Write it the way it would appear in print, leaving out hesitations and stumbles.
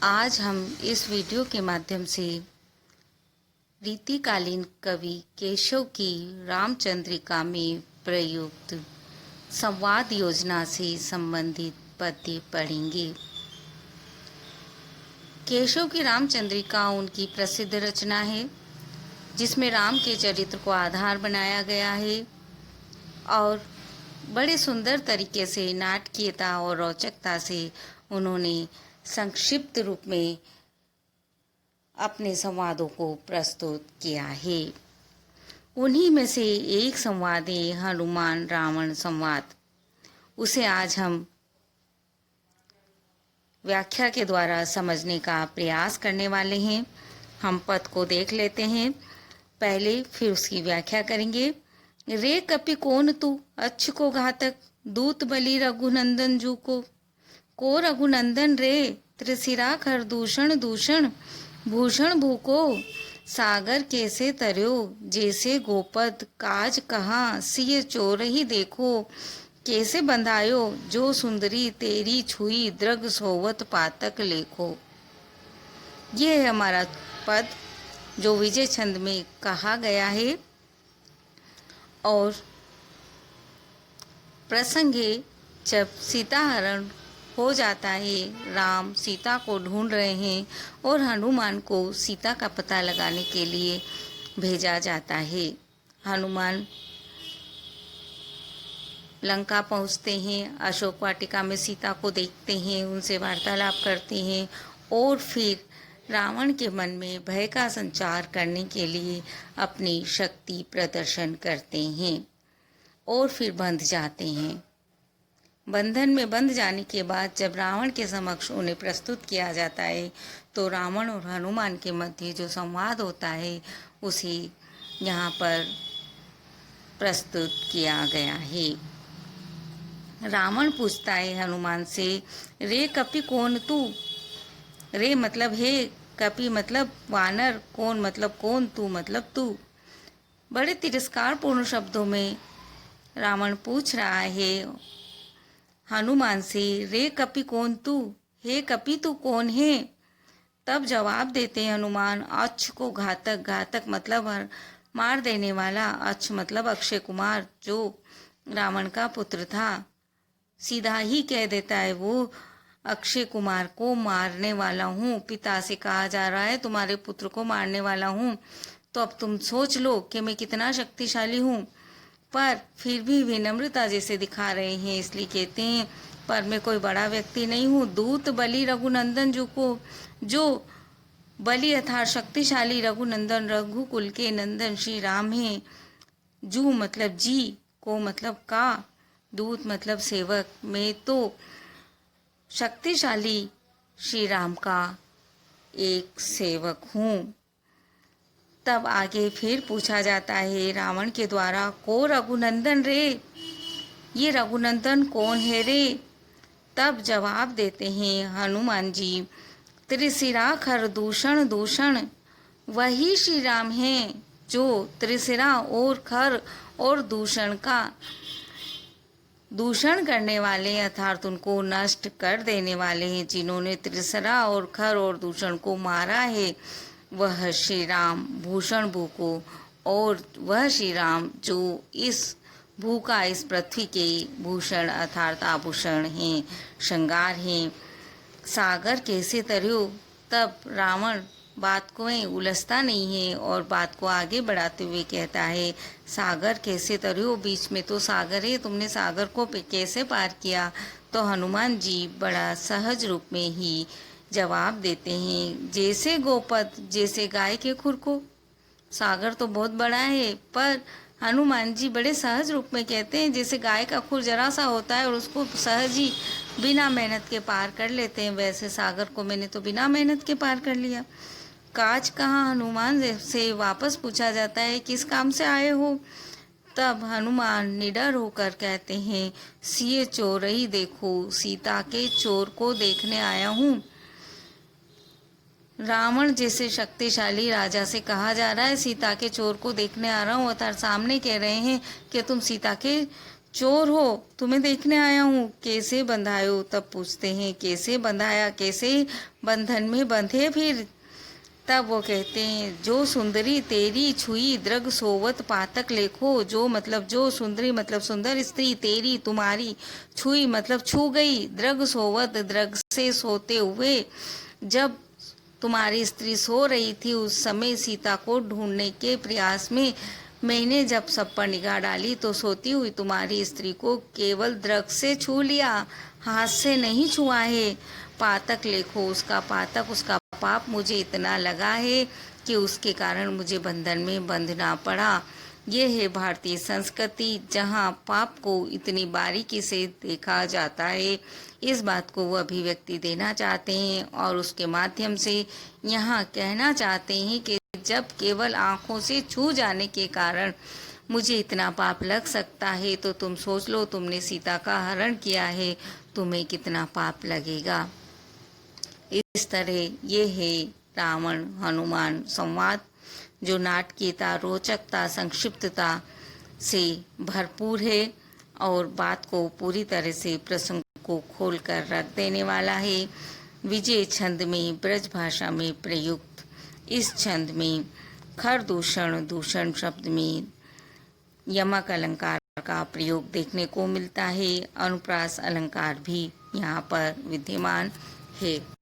आज हम इस वीडियो के माध्यम से रीतिकालीन कवि केशव की रामचंद्रिका में प्रयुक्त संवाद योजना से संबंधित पद्य पढ़ेंगे। केशव की रामचंद्रिका उनकी प्रसिद्ध रचना है जिसमें राम के चरित्र को आधार बनाया गया है और बड़े सुंदर तरीके से नाटकीयता और रोचकता से उन्होंने संक्षिप्त रूप में अपने संवादों को प्रस्तुत किया है। उन्हीं में से एक संवाद है हनुमान रावण संवाद। उसे आज हम व्याख्या के द्वारा समझने का प्रयास करने वाले हैं। हम पद को देख लेते हैं पहले, फिर उसकी व्याख्या करेंगे। रे कपि कौन तू अच्छ को घातक, दूत बलि रघुनंदन जू को रघुनंदन रे, त्रिशिरा खर दूषण दूषण भूषण भूको, सागर कैसे तरयो जैसे गोपद, काज कहाँ सिय चोर ही देखो, कैसे बंधायो जो सुंदरी तेरी छुई, द्रग सोवत पातक लेखो। ये है हमारा पद जो विजय छंद में कहा गया है और प्रसंग है जब सीता हरण हो जाता है। राम सीता को ढूंढ रहे हैं और हनुमान को सीता का पता लगाने के लिए भेजा जाता है। हनुमान लंका पहुंचते हैं, अशोक वाटिका में सीता को देखते हैं, उनसे वार्तालाप करते हैं और फिर रावण के मन में भय का संचार करने के लिए अपनी शक्ति प्रदर्शन करते हैं और फिर बंध जाते हैं। बंधन में बंध जाने के बाद जब रावण के समक्ष उन्हें प्रस्तुत किया जाता है तो रावण और हनुमान के मध्य जो संवाद होता है उसे यहाँ पर प्रस्तुत किया गया है। रावण पूछता है हनुमान से, रे कपि कौन तू। रे मतलब हे, कपि मतलब वानर, कौन मतलब कौन, तू मतलब तू। बड़े तिरस्कारपूर्ण शब्दों में रावण पूछ रहा है हनुमान से, रे कपि कौन तू, हे कपि तू कौन है। तब जवाब देते हैं हनुमान, अच्छ को घातक, घातक मतलब मार देने वाला, अच्छ मतलब अक्षय कुमार जो रावण का पुत्र था। सीधा ही कह देता है वो, अक्षय कुमार को मारने वाला हूँ। पिता से कहा जा रहा है तुम्हारे पुत्र को मारने वाला हूँ, तो अब तुम सोच लो कि मैं कितना शक्तिशाली हूँ। पर फिर भी विनम्रता जैसे दिखा रहे हैं, इसलिए कहते हैं पर मैं कोई बड़ा व्यक्ति नहीं हूँ। दूत बलि रघुनंदन जू को, जो बलि अर्थात शक्तिशाली रघुनंदन, रघुकुल के नंदन श्री राम हैं। जू मतलब जी, को मतलब का, दूत मतलब सेवक, मैं तो शक्तिशाली श्री राम का एक सेवक हूँ। तब आगे फिर पूछा जाता है रावण के द्वारा, को रघुनंदन रे, ये रघुनंदन कौन है रे। तब जवाब देते हैं हनुमान जी, त्रिशिरा खर दूषण दूषण, वही श्री राम हैं जो त्रिशिरा और खर और दूषण का दूषण करने वाले अर्थात उनको नष्ट कर देने वाले हैं। जिन्होंने त्रिशिरा और खर और दूषण को मारा है वह श्री राम भूषण भू को, और वह श्री राम जो इस भू का, इस पृथ्वी के भूषण अर्थात आभूषण हैं, श्रृंगार हैं। सागर कैसे तरयो। तब रावण बात को उलझता नहीं है और बात को आगे बढ़ाते हुए कहता है, सागर कैसे तरयो, बीच में तो सागर है, तुमने सागर को कैसे पार किया। तो हनुमान जी बड़ा सहज रूप में ही जवाब देते हैं, जैसे गोपद, जैसे गाय के खुर को। सागर तो बहुत बड़ा है पर हनुमान जी बड़े सहज रूप में कहते हैं जैसे गाय का खुर जरा सा होता है और उसको सहज ही बिना मेहनत के पार कर लेते हैं, वैसे सागर को मैंने तो बिना मेहनत के पार कर लिया। काज कहाँ, हनुमान से वापस पूछा जाता है किस काम से आए हो। तब हनुमान निडर होकर कहते हैं, सिए चोर ही देखो, सीता के चोर को देखने आया हूँ। रावण जैसे शक्तिशाली राजा से कहा जा रहा है सीता के चोर को देखने आ रहा हूँ, अर्थात सामने कह रहे हैं कि तुम सीता के चोर हो, तुम्हें देखने आया हूँ, कैसे बंधायो? तब पूछते हैं कैसे बंधाया, कैसे बंधन में बंधे फिर? तब वो कहते हैं जो सुंदरी तेरी छुई द्रग सोवत पातक लेखो। जो मतलब जो सुंदरी मतलब सुंदर स्त्री तेरी तुम्हारी, छुई मतलब छू गई, द्रग सोवत द्रग से सोते हुए, जब तुम्हारी स्त्री सो रही थी उस समय सीता को ढूंढने के प्रयास में मैंने जब सब पर निगाह डाली तो सोती हुई तुम्हारी स्त्री को केवल दृग से छू लिया, हाथ से नहीं छुआ है। पातक लेखो, उसका पातक उसका पाप मुझे इतना लगा है कि उसके कारण मुझे बंधन में बंधना पड़ा। ये है भारतीय संस्कृति, जहाँ पाप को इतनी बारीकी से देखा जाता है। इस बात को वो अभिव्यक्ति देना चाहते हैं और उसके माध्यम से यहाँ कहना चाहते हैं कि जब केवल आँखों से छू जाने के कारण मुझे इतना पाप लग सकता है, तो तुम सोच लो तुमने सीता का हरण किया है, तुम्हें कितना पाप लगेगा। इस तरह ये है रावण हनुमान संवाद, जो नाटकीयता, रोचकता, संक्षिप्तता से भरपूर है और बात को पूरी तरह से प्रसंग को खोल कर रख देने वाला है। विजय छंद में ब्रज भाषा में प्रयुक्त इस छंद में खर दूषण दूषण शब्द में यमक अलंकार का प्रयोग देखने को मिलता है। अनुप्रास अलंकार भी यहाँ पर विद्यमान है।